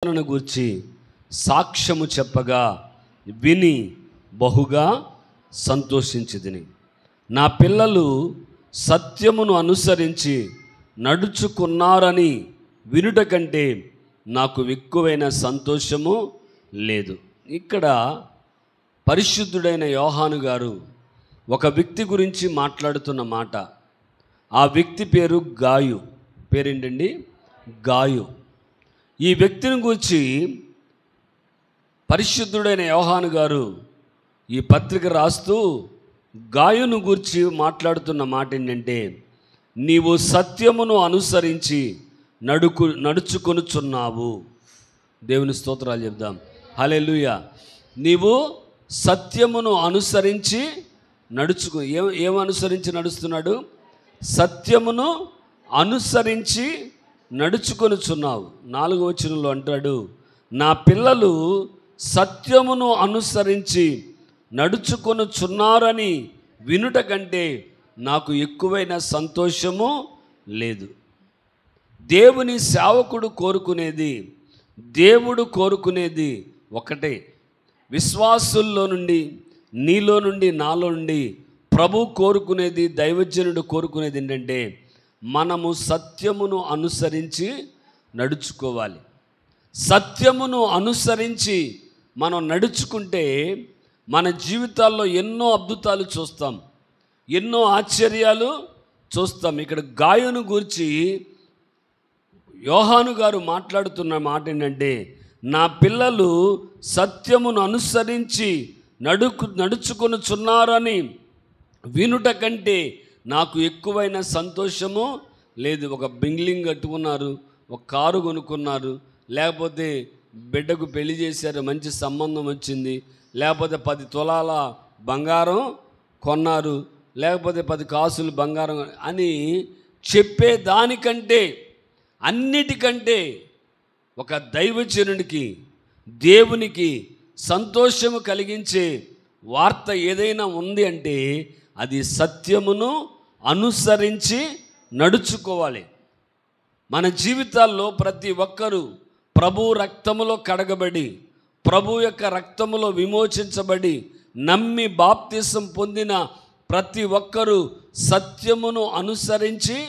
గూర్చి సాక్ష్యము చెప్పగా విని బహుగా సంతోషించితిని. నా పిల్లలు సత్యమును అనుసరించి నడుచుకున్నారని వినుట కంటే నాకు ఎక్కువైన సంతోషము లేదు. ఇక్కడ పరిశుద్ధుడైన యోహాను గారు ఒక వ్యక్తి గురించి మాట్లాడుతున్న మాట. ఆ వ్యక్తి పేరు గాయు. పేరేంటండి? గాయు. ఈ వ్యక్తిని గురించి పరిశుద్ధుడైన యోహాను గారు ఈ పత్రిక రాస్తూ గాయును గురించి మాట్లాడుతున్న మాట ఏంటంటే, నీవు సత్యమును అనుసరించి నడుచుకొనుచున్నావు. దేవుని స్తోత్రాలు చెప్దాం. హల్లెలూయా. నీవు సత్యమును అనుసరించి ఏం అనుసరించి నడుస్తున్నాడు? సత్యమును అనుసరించి నడుచుకొనుచున్నావు. 4వ వచనంలో అంటాడు, నా పిల్లలు సత్యమును అనుసరించి నడుచుకొనుచున్నారని వినుట కంటే నాకు ఎక్కువైన సంతోషము లేదు. దేవుని సేవకుడు కోరుకునేది, దేవుడు కోరుకునేది ఒకటే. విశ్వాసుల్లో నుండి, నీలో నుండి, నాలో నుండి ప్రభు కోరుకునేది, దైవజనుడు కోరుకునేది ఏంటంటే, మనము సత్యమును అనుసరించి నడుచుకోవాలి. సత్యమును అనుసరించి మనం నడుచుకుంటే మన జీవితాల్లో ఎన్నో అద్భుతాలు చూస్తాం, ఎన్నో ఆశ్చర్యాలు చూస్తాం. ఇక్కడ గాయును గురించి యోహాను గారు మాట్లాడుతున్న మాట ఏంటంటే, నా పిల్లలు సత్యమును అనుసరించి నడుచుకొనుచున్నారని వినుట కంటే నాకు ఎక్కువైన సంతోషము లేదు. ఒక బింగ్లింగ్ కట్టుకున్నారు, ఒక కారు కొనుక్కున్నారు, లేకపోతే బిడ్డకు పెళ్లి చేశారు, మంచి సంబంధం వచ్చింది, లేకపోతే 10 తులాల బంగారం కొన్నారు, లేకపోతే 10 కాసులు బంగారం అని చెప్పే దానికంటే, అన్నిటికంటే ఒక దైవజనుడికి, దేవునికి సంతోషము కలిగించే వార్త ఏదైనా ఉంది అంటే అది సత్యమును అనుసరించి నడుచుకోవాలి. మన జీవితాల్లో ప్రతి ఒక్కరూ ప్రభు రక్తములో కడగబడి, ప్రభు యొక్క రక్తములో విమోచించబడి, నమ్మి బాప్తిసం పొందిన ప్రతి ఒక్కరూ సత్యమును అనుసరించి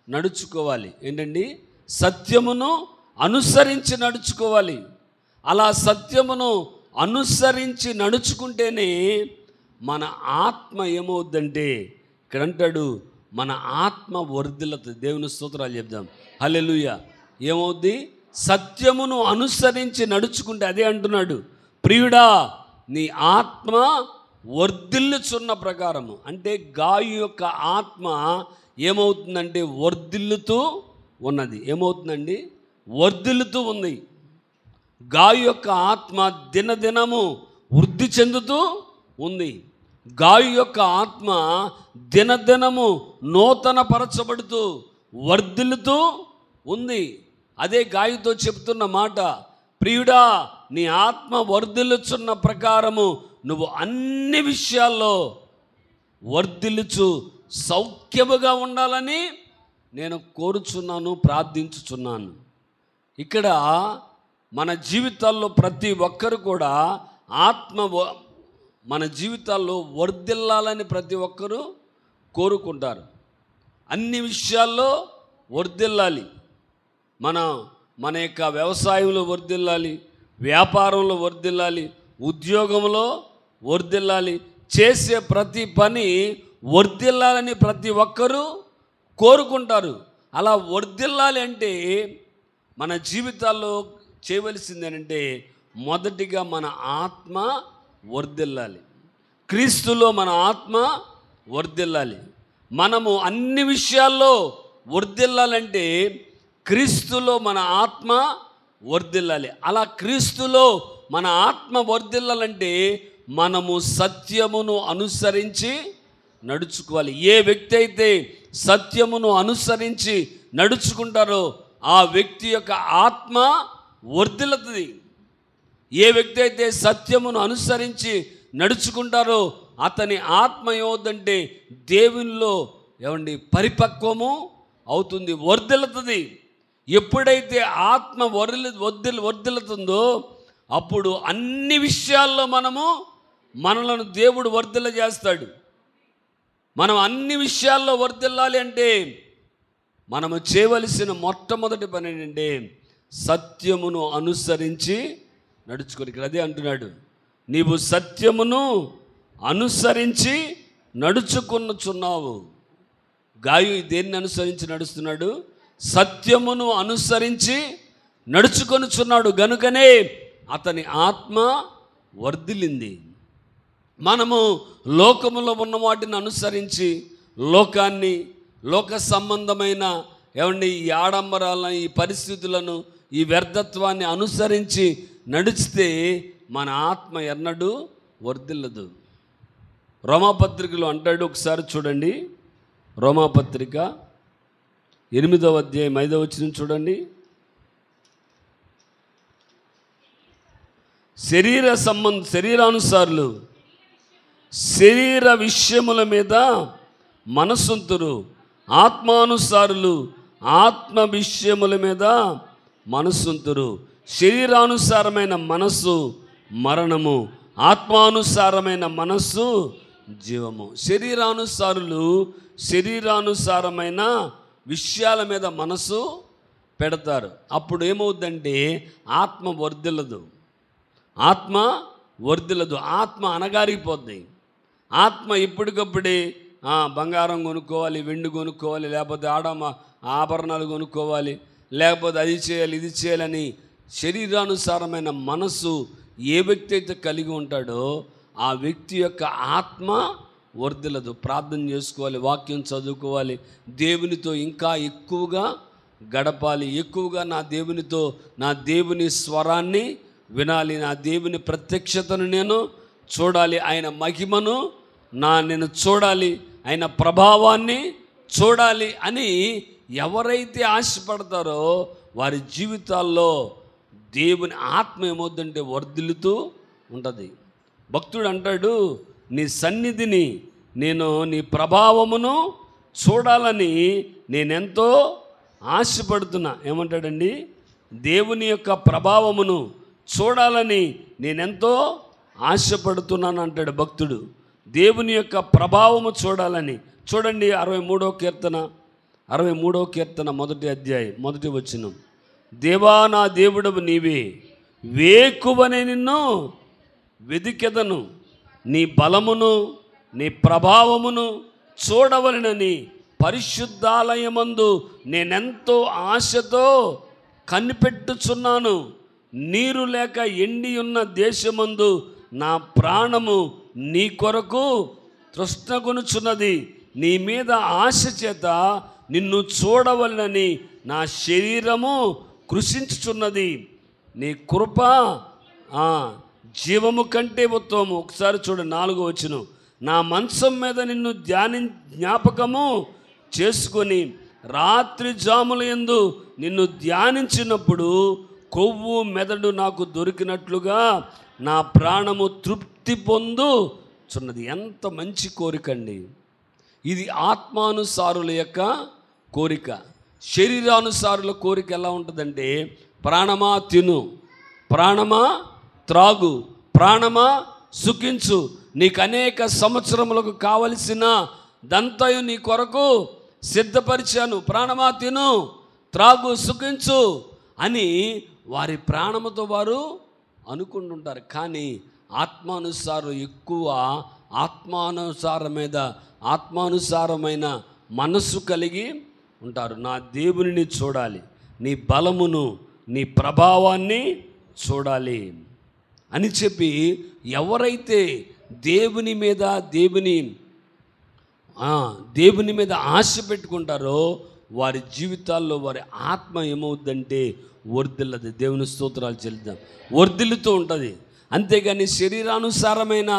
నడుచుకోవాలి. ఏంటండి? సత్యమును అనుసరించి నడుచుకోవాలి. అలా సత్యమును అనుసరించి నడుచుకుంటేనే మన ఆత్మ ఏమవుద్దంటే, ఇక్కడ అంటాడు, మన ఆత్మ వర్ధిల్లుతుంది. దేవుని స్తోత్రాలు చెప్దాం. హల్లెలూయా. ఏమవుద్ది? సత్యమును అనుసరించి నడుచుకుంటే, అదే అంటున్నాడు, ప్రియుడా నీ ఆత్మ వర్ధిల్లుచున్న ప్రకారము. అంటే గాయు యొక్క ఆత్మ ఏమవుతుందంటే వర్ధిల్లుతూ ఉన్నది. ఏమవుతుందండి? వర్ధిల్లుతూ ఉంది. గాయు యొక్క ఆత్మ దినదినము వృద్ధి చెందుతూ ఉంది. గాయు యొక్క ఆత్మ దినదినము నూతన పరచబడుతూ వర్ధిల్లుతూ ఉంది. అదే గాయుతో చెప్తున్న మాట, ప్రియుడా నీ ఆత్మ వర్ధిల్లుచున్న ప్రకారము నువ్వు అన్ని విషయాల్లో వర్ధిల్లుచు సౌఖ్యముగా ఉండాలని నేను కోరుచున్నాను, ప్రార్థించుచున్నాను. ఇక్కడ మన జీవితాల్లో ప్రతి ఒక్కరు కూడా మన జీవితాల్లో వర్ధిల్లాలని ప్రతి ఒక్కరూ కోరుకుంటారు. అన్ని విషయాల్లో వర్ధిల్లాలి. మన యొక్క వ్యవసాయంలో వర్ధిల్లాలి, వ్యాపారంలో వర్ధిల్లాలి, ఉద్యోగంలో వర్ధిల్లాలి, చేసే ప్రతి పని వర్ధిల్లాలని ప్రతి ఒక్కరూ కోరుకుంటారు. అలా వర్ధిల్లాలి అంటే మన జీవితాల్లో చేయవలసింది ఏంటంటే, మొదటిగా మన ఆత్మ వర్ధిల్లాలి. క్రీస్తులో మన ఆత్మ వర్ధిల్లాలి. మనము అన్ని విషయాల్లో వర్ధిల్లాలంటే క్రీస్తులో మన ఆత్మ వర్ధిల్లాలి. అలా క్రీస్తులో మన ఆత్మ వర్ధిల్లాలంటే మనము సత్యమును అనుసరించి నడుచుకోవాలి. ఏ వ్యక్తి అయితే సత్యమును అనుసరించి నడుచుకుంటారో ఆ వ్యక్తి యొక్క ఆత్మ వర్ధిల్లుతుంది. ఏ వ్యక్తి అయితే సత్యమును అనుసరించి నడుచుకుంటారో అతని ఆత్మ ఏమవుతుందంటే దేవునిలో పరిపక్వము అవుతుంది, వర్ధిల్లుతుంది. ఎప్పుడైతే ఆత్మ వర్ధిల్లుతుందో అప్పుడు అన్ని విషయాల్లో మనలను దేవుడు వర్ధిల్ల చేస్తాడు. మనం అన్ని విషయాల్లో వర్ధిల్లాలి అంటే మనము చేయవలసిన మొట్టమొదటి పని ఏంటంటే సత్యమును అనుసరించి నడుచుకొని. ఇక్కడ అదే అంటున్నాడు, నీవు సత్యమును అనుసరించి నడుచుకొనుచున్నావు. గాయు దేన్ని అనుసరించి నడుస్తున్నాడు? సత్యమును అనుసరించి నడుచుకొనుచున్నాడు. గనుకనే అతని ఆత్మ వర్ధిల్లింది. మనము లోకములో ఉన్న వాటిని అనుసరించి లోకాన్ని, లోక సంబంధమైన ఈ ఆడంబరాలను, ఈ పరిస్థితులను, ఈ వ్యర్థత్వాన్ని అనుసరించి నడిస్తే మన ఆత్మ ఎన్నడూ వర్ధిల్లదు. రోమాపత్రికలో అంటాడు, ఒకసారి చూడండి, రోమాపత్రిక 8వ అధ్యాయం 5వ వచనం చూడండి. శరీరానుసారులు శరీర విషయముల మీద మనసుంతురు, ఆత్మానుసారులు ఆత్మ విషయముల మీద మనసుంతురు. శరీరానుసారమైన మనస్సు మరణము, ఆత్మానుసారమైన మనస్సు జీవము. శరీరానుసారులు శరీరానుసారమైన విషయాల మీద మనసు పెడతారు. అప్పుడు ఏమవుద్దంటే ఆత్మ వర్ధిల్లదు, ఆత్మ అనగారిపోద్ది. ఆత్మ ఎప్పటికప్పుడే బంగారం కొనుక్కోవాలి, వెండి కొనుక్కోవాలి, లేకపోతే ఆభరణాలు కొనుక్కోవాలి, లేకపోతే అది చేయాలి, ఇది చేయాలని శరీరానుసారమైన మనస్సు ఏ వ్యక్తి అయితే కలిగి ఉంటాడో ఆ వ్యక్తి యొక్క ఆత్మ వర్ధిల్లదు. ప్రార్థన చేసుకోవాలి, వాక్యం చదువుకోవాలి, దేవునితో ఇంకా ఎక్కువగా గడపాలి, ఎక్కువగా నా దేవుని స్వరాన్ని వినాలి, నా దేవుని ప్రత్యక్షతను నేను చూడాలి, ఆయన మహిమను నేను చూడాలి, ఆయన ప్రభావాన్ని చూడాలి అని ఎవరైతే ఆశపడతారో వారి జీవితాల్లో దేవుని ఆత్మ ఏమవుద్దంటే వర్ధిల్లుతూ ఉంటుంది. భక్తుడు అంటాడు, నీ సన్నిధిని నీ ప్రభావమును చూడాలని నేనెంతో ఆశపడుతున్నా. ఏమంటాడండి? దేవుని యొక్క ప్రభావమును చూడాలని నేనెంతో ఆశపడుతున్నాను అంటాడు భక్తుడు. దేవుని యొక్క ప్రభావము చూడాలని. చూడండి 63వ కీర్తన 1వ అధ్యాయం 1వ వచనం. దేవా నా దేవుడవు నీవే, వేకువనే నిన్ను వెదికెదను, నీ బలమును నీ ప్రభావమును చూడవలెనని పరిశుద్ధాలయమందు నేనెంతో ఆశతో కనిపెట్టుచున్నాను. నీరు లేక ఎండి ఉన్న దేశమందు నా ప్రాణము నీ కొరకు తృష్ణగొనుచున్నది. నీ మీద ఆశ చేత నిన్ను చూడవలనని నా శరీరము కృషించుచున్నది. నీ కృప జీవము కంటే ఉత్తమము. ఒకసారి చూడండి 4వ వచనం. నా మంచం మీద నిన్ను జ్ఞాపకము చేసుకొని రాత్రి జాముల యందు నిన్ను ధ్యానించినప్పుడు కొవ్వు మెదడు నాకు దొరికినట్లుగా నా ప్రాణము తృప్తి పొందుచున్నది. ఎంత మంచి కోరిక అండి ఇది! ఆత్మానుసారుల యొక్క కోరిక. శరీరానుసారుల కోరిక ఎలా ఉంటుందంటే, ప్రాణమా తిను, ప్రాణమా త్రాగు, ప్రాణమా సుఖించు, నీకు అనేక సంవత్సరములకు కావలసిన దంతయు నీ కొరకు సిద్ధపరిచాను, ప్రాణమా తిను, త్రాగు, సుఖించు అని వారి ప్రాణముతో వారు అనుకుంటుంటారు. కానీ ఆత్మానుసారం ఎక్కువ ఆత్మానుసారమైన మనస్సు కలిగి ఉంటారు. నా దేవునిని చూడాలి, నీ బలమును నీ ప్రభావాన్ని చూడాలి అని చెప్పి ఎవరైతే దేవుని మీద ఆశ పెట్టుకుంటారో వారి జీవితాల్లో వారి ఆత్మ ఏమవుద్దంటే వర్ధిల్లదు. దేవుని స్తోత్రాలు చెల్లిద్దాం. వర్ధిల్లుతూ ఉంటుంది. అంతేగాని శరీరానుసారమైన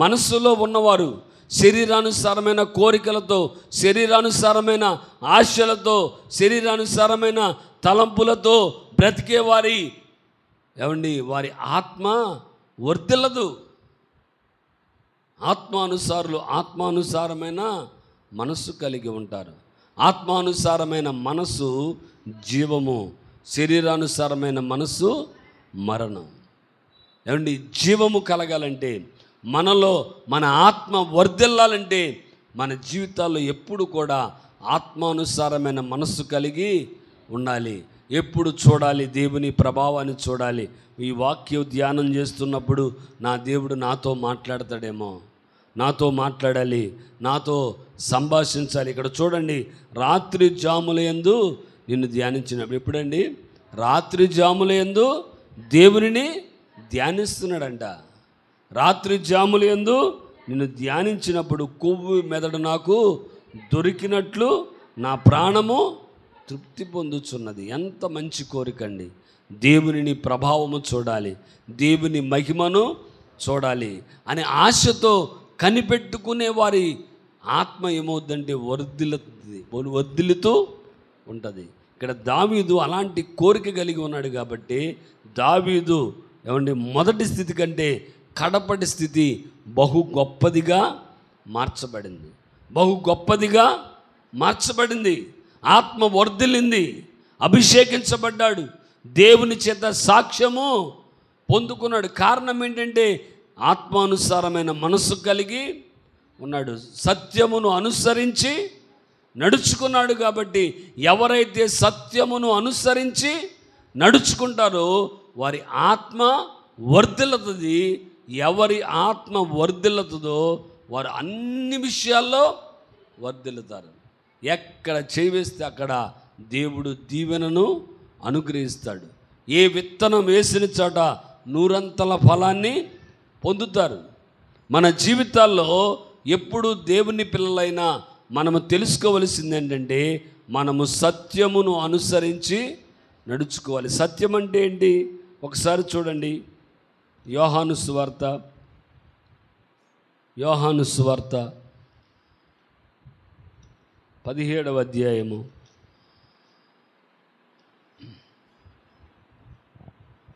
మనస్సులో ఉన్నవారు, శరీరానుసారమైన కోరికలతో, శరీరానుసారమైన ఆశలతో, శరీరానుసారమైన తలంపులతో బ్రతికే వారి ఆత్మ వర్ధిల్లదు. ఆత్మానుసారమైన మనస్సు కలిగి ఉంటారు. ఆత్మానుసారమైన మనస్సు జీవము, శరీరానుసారమైన మనస్సు మరణం. ఏమండి, జీవము కలగాలంటే, మనలో మన ఆత్మ వర్ధిల్లాలంటే మన జీవితాల్లో ఎప్పుడు కూడా ఆత్మానుసారమైన మనస్సు కలిగి ఉండాలి. ఎప్పుడు చూడాలి, దేవుని ప్రభావాన్ని చూడాలి. ఈ వాక్యం ధ్యానం చేస్తున్నప్పుడు నా దేవుడు నాతో మాట్లాడతాడేమో, నాతో మాట్లాడాలి, నాతో సంభాషించాలి. ఇక్కడ చూడండి, రాత్రి జాముల యందు నిన్ను ధ్యానించినప్పుడు, ఎప్పుడండి? రాత్రి జాముల యందు దేవునిని ధ్యానిస్తున్నాడంట. రాత్రి జాముల యందు నిన్ను ధ్యానించినప్పుడు కొవ్వు మెదడు నాకు దొరికినట్లు నా ప్రాణము తృప్తి పొందుచున్నది. ఎంత మంచి కోరికండి. దేవుని ప్రభావము చూడాలి, దేవుని మహిమను చూడాలి అనే ఆశతో కనిపెట్టుకునే వారి ఆత్మ ఏమవుద్దంటే వర్ధిల్లుతూ ఉంటుంది. ఇక్కడ దావీదు అలాంటి కోరిక కలిగి ఉన్నాడు కాబట్టి దావీదు ఏమండి మొదటి స్థితి కంటే కడపటి స్థితి బహు గొప్పదిగా మార్చబడింది. బహు గొప్పదిగా మార్చబడింది. ఆత్మ వర్ధిల్లింది, అభిషేకించబడ్డాడు, దేవుని చేత సాక్ష్యము పొందుకున్నాడు. కారణం ఏంటంటే ఆత్మానుసారమైన మనస్సు కలిగి ఉన్నాడు, సత్యమును అనుసరించి నడుచుకున్నాడు. కాబట్టి ఎవరైతే సత్యమును అనుసరించి నడుచుకుంటారో వారి ఆత్మ వర్ధిల్లుతుంది. ఎవరి ఆత్మ వర్ధిల్లుతుందో వారు అన్ని విషయాల్లో వర్ధిల్లుతారు. ఎక్కడ చేయివేస్తే అక్కడ దేవుడు దీవెనను అనుగ్రహిస్తాడు. ఏ విత్తనం వేసిన చోట నూరంతల ఫలాన్ని పొందుతారు. మన జీవితాల్లో ఎప్పుడు దేవుని పిల్లలైనా మనము తెలుసుకోవలసింది ఏంటంటే మనము సత్యమును అనుసరించి నడుచుకోవాలి. సత్యం అంటే ఏంటి? ఒకసారి చూడండి, యోహాను సువార్త 17వ అధ్యాయము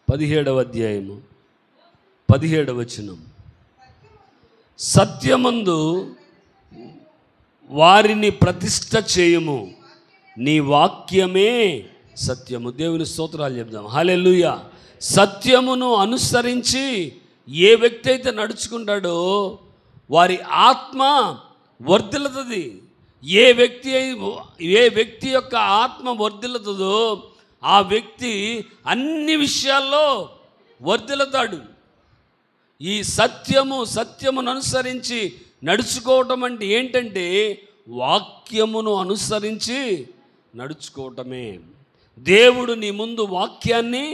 17వ వచనం. సత్యమందు వారిని ప్రతిష్ఠ చేయము, నీ వాక్యమే సత్యము. దేవుని స్తోత్రాలు చెప్దాం. హల్లెలూయా. సత్యమును అనుసరించి ఏ వ్యక్తి అయితే నడుచుకుంటాడో వారి ఆత్మ వర్ధిల్లుతుంది. ఏ వ్యక్తి యొక్క ఆత్మ వర్ధిల్లుతుందో ఆ వ్యక్తి అన్ని విషయాల్లో వర్ధిల్లుతాడు. ఈ సత్యమును అనుసరించి నడుచుకోవటం అంటే ఏంటంటే వాక్యమును అనుసరించి నడుచుకోవటమే. దేవుడు నీ ముందు వాక్యాన్ని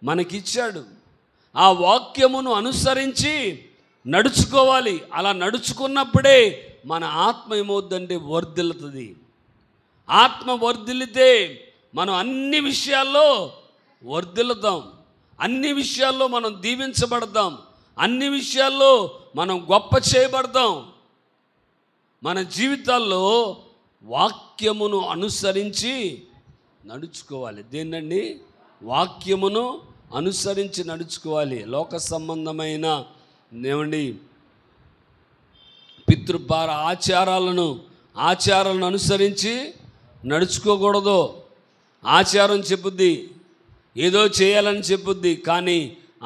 మనకిచ్చాడు. ఆ వాక్యమును అనుసరించి నడుచుకోవాలి. అలా నడుచుకున్నప్పుడే మన ఆత్మ ఏమవుద్దంటే వర్ధిల్లుతుంది. ఆత్మ వర్ధిల్లితే మనం అన్ని విషయాల్లో వర్ధిల్లుతాం, అన్ని విషయాల్లో మనం దీవించబడతాం, అన్ని విషయాల్లో మనం గొప్ప చేయబడతాం. మన జీవితాల్లో వాక్యమును అనుసరించి నడుచుకోవాలి. దేన్నండి? వాక్యమును అనుసరించి నడుచుకోవాలి. లోక సంబంధమైన ఏమండి పితృపార ఆచారాలను అనుసరించి నడుచుకోకూడదు. ఆచారం చెప్పుద్ది, ఏదో చేయాలని చెప్పుద్ది, కానీ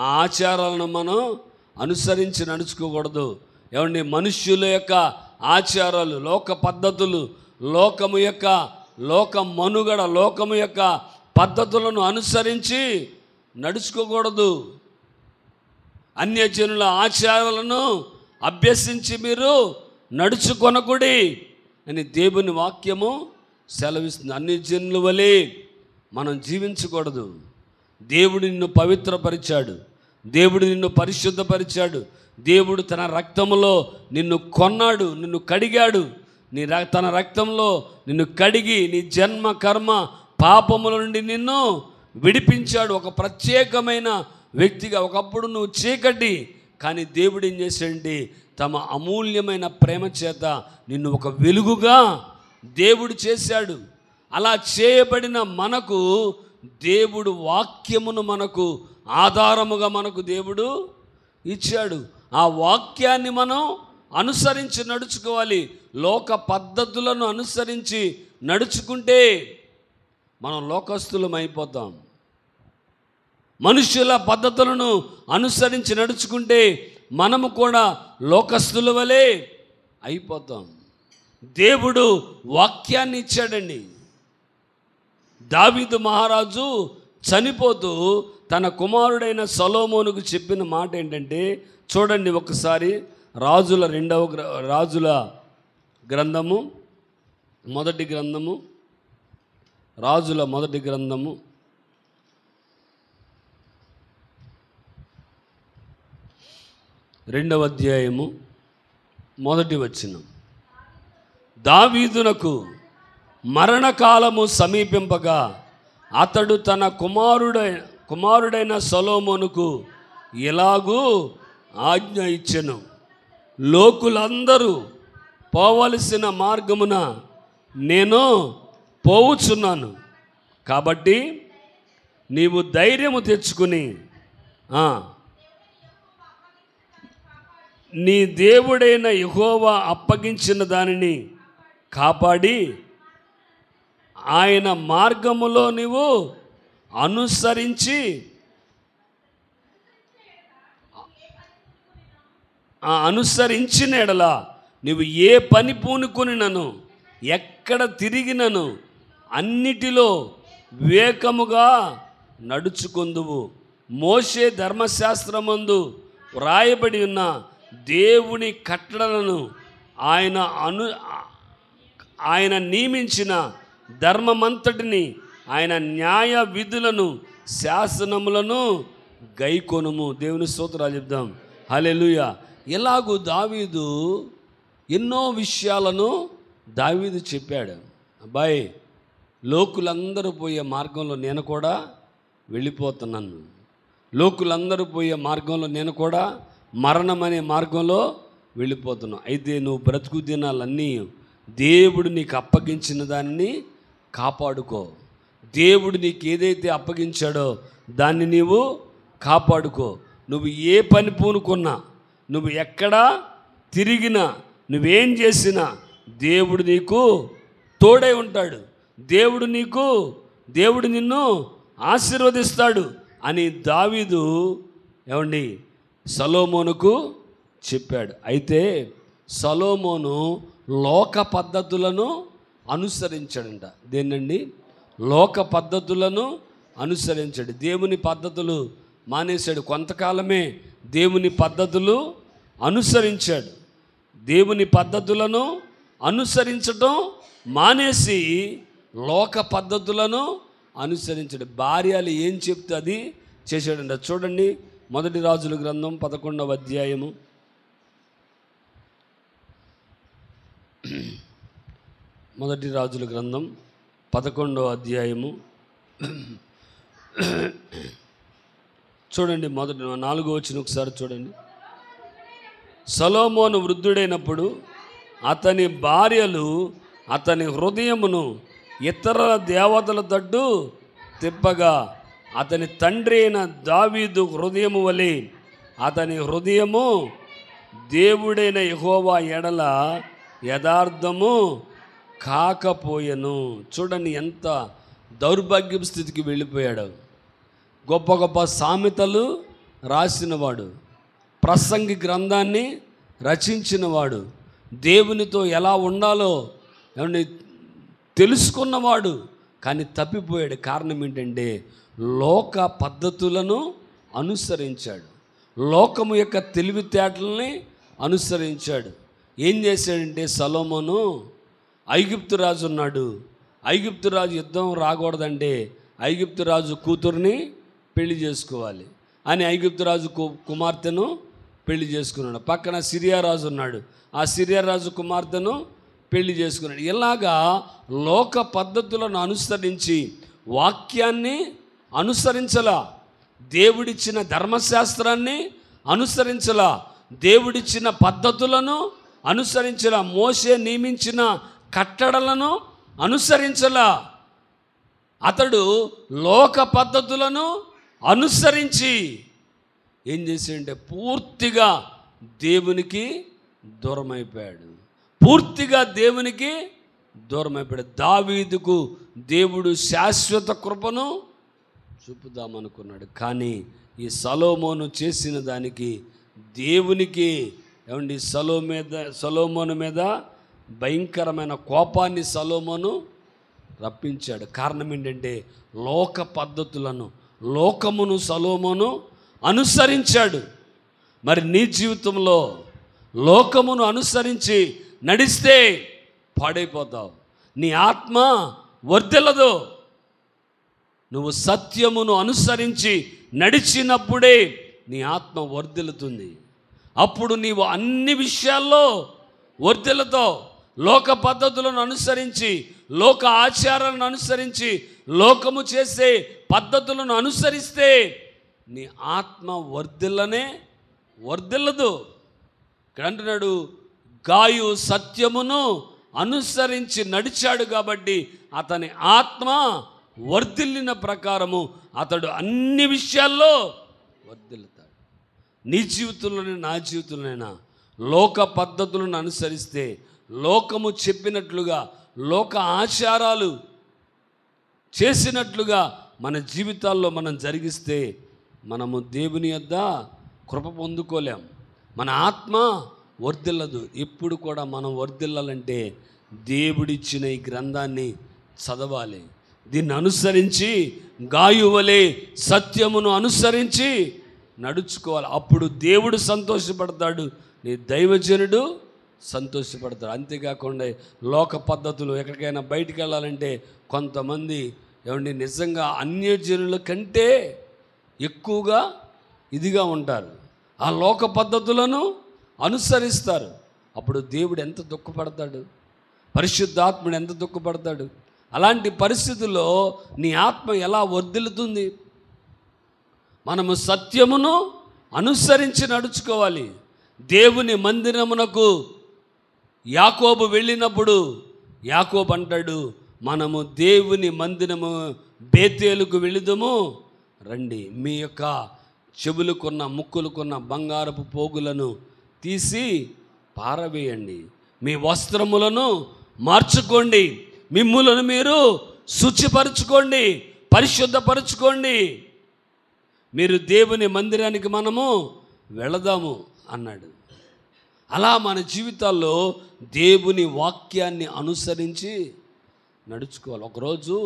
ఆ ఆచారాలను మనం అనుసరించి నడుచుకోకూడదు. ఏమండి మనుష్యుల యొక్క ఆచారాలు, లోక పద్ధతులు, లోక మనుగడ, లోకము యొక్క పద్ధతులను అనుసరించి నడుచుకోకూడదు. అన్యజనుల ఆచారాలను అభ్యసించి మీరు నడుచుకొనకుడి అని దేవుని వాక్యము సెలవిస్తుంది. అన్యజనుల వలె మనం జీవించకూడదు. దేవుడు నిన్ను పవిత్రపరిచాడు, దేవుడు నిన్ను పరిశుద్ధపరిచాడు, దేవుడు తన రక్తములో నిన్ను కొన్నాడు, నిన్ను కడిగాడు. తన రక్తంలో నిన్ను కడిగి నీ జన్మ కర్మ పాపముల నుండి నిన్ను విడిపించాడు. ఒక ప్రత్యేకమైన వ్యక్తిగా. ఒకప్పుడు నువ్వు చీకటి, కానీ దేవుడు ఏం చేశాడంటే తమ అమూల్యమైన ప్రేమ చేత నిన్ను ఒక వెలుగుగా దేవుడు చేశాడు. అలా చేయబడిన మనకు దేవుడు వాక్యమును మనకు ఆధారముగా మనకు దేవుడు ఇచ్చాడు. ఆ వాక్యాన్ని మనం అనుసరించి నడుచుకోవాలి. లోక పద్ధతులను అనుసరించి నడుచుకుంటే మనం లోకస్తులం అయిపోతాం. మనుష్యుల పద్ధతులను అనుసరించి నడుచుకుంటే మనము కూడా లోకస్తుల వలె అయిపోతాం. దేవుడు వాక్యాన్ని ఇచ్చాడండి. దావీదు మహారాజు చనిపోతూ తన కుమారుడైన సొలొమోనుకు చెప్పిన మాట ఏంటంటే, చూడండి ఒకసారి రాజుల గ్రంథము మొదటి గ్రంథము 2వ అధ్యాయము 1వ వచనం. దావీదునకు మరణకాలము సమీపింపగా అతడు తన కుమారుడైన సొలొమోనుకు ఇలాగూ ఆజ్ఞ ఇచ్చెను, లోకులందరూ పోవలసిన మార్గమున నేను పోవుచున్నాను, కాబట్టి నీవు ధైర్యము తెచ్చుకుని నీ దేవుడైన యెహోవా అప్పగించిన దానిని కాపాడి ఆయన మార్గములో నీవు అనుసరించిన ఎడల నీవు ఏ పని పూనుకొనినను ఎక్కడ తిరిగినను అన్నిటిలో వివేకముగా నడుచుకొందువు. మోషే ధర్మశాస్త్రమందు వ్రాయబడి ఉన్న దేవుని కట్టడలను ఆయన నియమించిన ధర్మమంతటిని, ఆయన న్యాయ విధులను, శాసనములను గైకొనుము. దేవుని స్తోత్రాలు చెప్దాం. హల్లెలూయా. ఇలాగూ దావీదు ఎన్నో విషయాలను దావీదు చెప్పాడు. అబ్బాయి, లోకులందరూ పోయే మార్గంలో నేను కూడా వెళ్ళిపోతున్నాను. లోకులందరూ పోయే మార్గంలో నేను కూడా మరణం అనే మార్గంలో వెళ్ళిపోతున్నాను. అయితే నువ్వు బ్రతుకు దినాలన్నీ దేవుడు నీకు అప్పగించిన దానిని కాపాడుకో. దేవుడు నీకు ఏదైతే అప్పగించాడో దాన్ని నీవు కాపాడుకో. నువ్వు ఏ పని పూనుకున్నా, నువ్వు ఎక్కడ తిరిగినా, నువ్వేం చేసినా దేవుడు నీకు తోడై ఉంటాడు. దేవుడు నిన్ను ఆశీర్వదిస్తాడు అని దావీదు సొలొమోనుకు చెప్పాడు. అయితే సొలొమోను లోక పద్ధతులను అనుసరించాడంట. దేనండి? లోక పద్ధతులను అనుసరించాడు. దేవుని పద్ధతులు మానేశాడు. కొంతకాలమే దేవుని పద్ధతులు అనుసరించాడు. దేవుని పద్ధతులను అనుసరించటం మానేసి లోక పద్ధతులను అనుసరించాడు. భార్యలు ఏం చెప్తే అది చేశాడంట. చూడండి, 1 రాజుల గ్రంథం 11వ అధ్యాయము 1 రాజుల గ్రంథం 11వ అధ్యాయము చూడండి, 4వ వచనం ఒకసారి చూడండి. సొలొమోను వృద్ధుడైనప్పుడు అతని భార్యలు అతని హృదయమును ఇతర దేవతల తట్టు తిప్పగా అతని తండ్రి అయిన దావీదు హృదయము వలె అతని హృదయము దేవుడైన యెహోవా ఎడల యథార్థము కాకపోయెను. చూడండి ఎంత దౌర్భాగ్యపు స్థితికి వెళ్ళిపోయాడు. గొప్ప గొప్ప సామెతలు రాసినవాడు, ప్రసంగి గ్రంథాన్ని రచించినవాడు, దేవునితో ఎలా ఉండాలో తెలుసుకున్నవాడు, కానీ తప్పిపోయాడు. కారణం ఏంటంటే లోక పద్ధతులను అనుసరించాడు, లోకము యొక్క తెలివితేటలని అనుసరించాడు. ఏం చేశాడంటే సొలొమోను, ఐగుప్తు రాజు ఉన్నాడు, ఐగుప్తు రాజు యుద్ధం రాకూడదంటే ఐగుప్తు రాజు కూతుర్ని పెళ్లి చేసుకోవాలి అని ఐగుప్తు రాజు కుమార్తెను పెళ్లి చేసుకున్నాడు. పక్కన సిరియా రాజు ఉన్నాడు, ఆ సిరియా రాజు కుమార్తెను పెళ్లి చేసుకున్నాడు. ఇలాగా లోక పద్ధతులను అనుసరించి వాక్యాన్ని అనుసరించలా, దేవుడిచ్చిన ధర్మశాస్త్రాన్ని అనుసరించలా, దేవుడిచ్చిన పద్ధతులను అనుసరించలా, మోషే నియమించిన కట్టడలను అనుసరించలా. అతడు లోక పద్ధతులను అనుసరించి ఏం చేశాడంటే పూర్తిగా దేవునికి దూరమైపోయాడు. దావీదుకు దేవుడు శాశ్వత కృపను చూపుదామనుకున్నాడు. కానీ ఈ సొలొమోను చేసిన దానికి దేవునికి ఏమండి సొలొమోను మీద భయంకరమైన కోపాన్ని సొలొమోను రప్పించాడు. కారణం ఏంటంటే లోక పద్ధతులను, లోకమును సొలొమోను అనుసరించాడు. మరి నీ జీవితంలో లోకమును అనుసరించి నడిస్తే పాడైపోతావు, నీ ఆత్మ వర్ధిల్లదు. నువ్వు సత్యమును అనుసరించి నడిచినప్పుడే నీ ఆత్మ వర్ధిల్లుతుంది. అప్పుడు నీవు అన్ని విషయాల్లో వర్ధిల్లుతావు. లోక పద్ధతులను అనుసరించి, లోక ఆచారాలను అనుసరించి, లోకము చేసే పద్ధతులను అనుసరిస్తే నీ ఆత్మ వర్ధిల్లదు. ఇక్కడ అంటున్నాడు, గాయు సత్యమును అనుసరించి నడిచాడు కాబట్టి అతని ఆత్మ వర్ధిల్లిన ప్రకారము అతడు అన్ని విషయాల్లో వర్ధిల్లుతాడు. నీ జీవితంలోనే నా జీవితంలోనైనా లోక పద్ధతులను అనుసరిస్తే, లోకము చెప్పినట్లుగా, లోక ఆచారాలు చేసినట్లుగా మన జీవితాల్లో మనం జరిగిస్తే మనము దేవుని యొద్ద కృప పొందుకోలేం. మన ఆత్మ వర్ధిల్లదు. ఎప్పుడు కూడా మనం వర్ధిల్లాలంటే దేవుడిచ్చిన ఈ గ్రంథాన్ని చదవాలి. దీన్ని అనుసరించి గాయువలే సత్యమును అనుసరించి నడుచుకోవాలి. అప్పుడు దేవుడు సంతోషపడతాడు, నీ దైవజనుడు సంతోషపడతాడు. అంతేకాకుండా లోక పద్ధతులు, ఎక్కడికైనా బయటికి వెళ్ళాలంటే కొంతమంది ఏమండి నిజంగా అన్యజనుల కంటే ఎక్కువగా ఇదిగా ఉంటారు, ఆ లోక పద్ధతులను అనుసరిస్తారు. అప్పుడు దేవుడు ఎంత దుఃఖపడతాడు, పరిశుద్ధాత్ముడు ఎంత దుఃఖపడతాడు. అలాంటి పరిస్థితుల్లో నీ ఆత్మ ఎలా వర్ధిల్లుతుంది? మనము సత్యమును అనుసరించి నడుచుకోవాలి. దేవుని మందిరమునకు యాకోబు వెళ్ళినప్పుడు యాకోబు అంటాడు, మనము దేవుని మందిరము బేతేలుకు వెళుదుము రండి, మీ యొక్క చెవులుకున్న ముక్కులుకున్న బంగారపు పోగులను తీసి పారవేయండి, మీ వస్త్రములను మార్చుకోండి, మిమ్ములను మీరు శుచిపరచుకోండి, పరిశుద్ధపరచుకోండి, మీరు దేవుని మందిరానికి మనము వెళదాము అన్నాడు. అలా మన జీవితాల్లో దేవుని వాక్యాన్ని అనుసరించి నడుచుకోవాలి. ఒకరోజు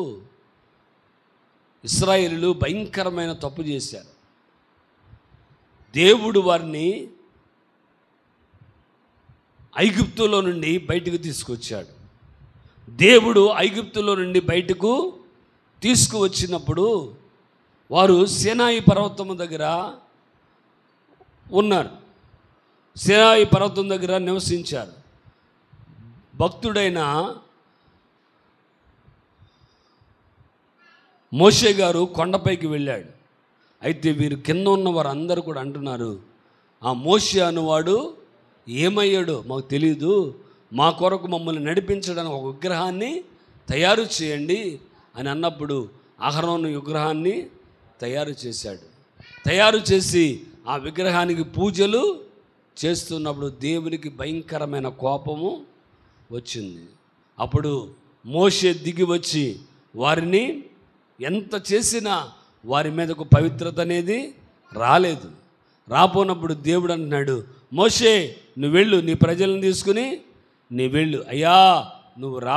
ఇశ్రాయేలీయులు భయంకరమైన తప్పు చేశారు. దేవుడు వారిని ఐగుప్తులో నుండి బయటకు తీసుకొచ్చాడు. దేవుడు ఐగుప్తులో నుండి బయటకు తీసుకువచ్చినప్పుడు వారు సీనాయి పర్వతం దగ్గర ఉన్నారు. సీనాయి పర్వతం దగ్గర నివసించారు. భక్తుడైన మోషే గారు కొండపైకి వెళ్ళాడు. అయితే వీరు కింద ఉన్న వారు అందరూ కూడా అంటున్నారు, ఆ మోషే అనువాడు ఏమయ్యాడో మాకు తెలియదు, మా కొరకు మమ్మల్ని నడిపించడానికి ఒక విగ్రహాన్ని తయారు చేయండి అని అన్నప్పుడు అహరోను విగ్రహాన్ని తయారు చేశాడు. తయారు చేసి ఆ విగ్రహానికి పూజలు చేస్తున్నప్పుడు దేవునికి భయంకరమైన కోపము వచ్చింది. అప్పుడు మోషే దిగి వచ్చి వారిని ఎంత చేసినా వారి మీదకు పవిత్రత అనేది రాలేదు. రాపోనప్పుడు దేవుడు అంటున్నాడు, మోషే నువ్వు వెళ్ళు, నీ ప్రజలను తీసుకుని నీ వెళ్ళు, అయ్యా నువ్వు రా.